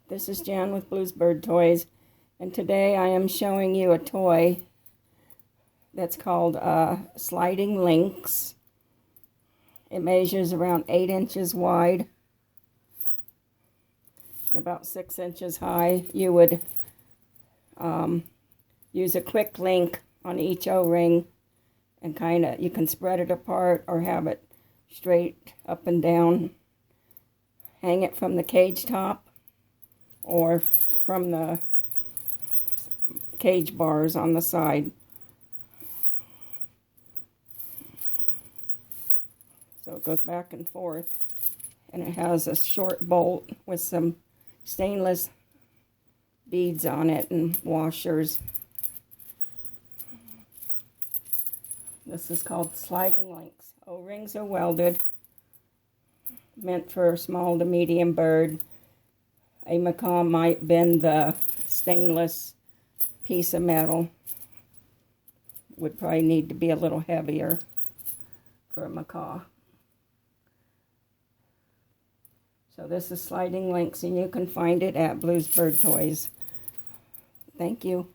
This is Jan with Bluesbird Toys, and today I am showing you a toy that's called Sliding Links. It measures around 8 inches wide and about 6 inches high. You would use a quick link on each O-ring and you can spread it apart or have it straight up and down. Hang it from the cage top or from the cage bars on the side. So it goes back and forth, and it has a short bolt with some stainless beads on it and washers. This is called Sliding Links. O-rings are welded, meant for a small to medium bird. A macaw might bend the stainless piece of metal. Would probably need to be a little heavier for a macaw. So this is Sliding Links, and you can find it at Bluesbird Toys. Thank you.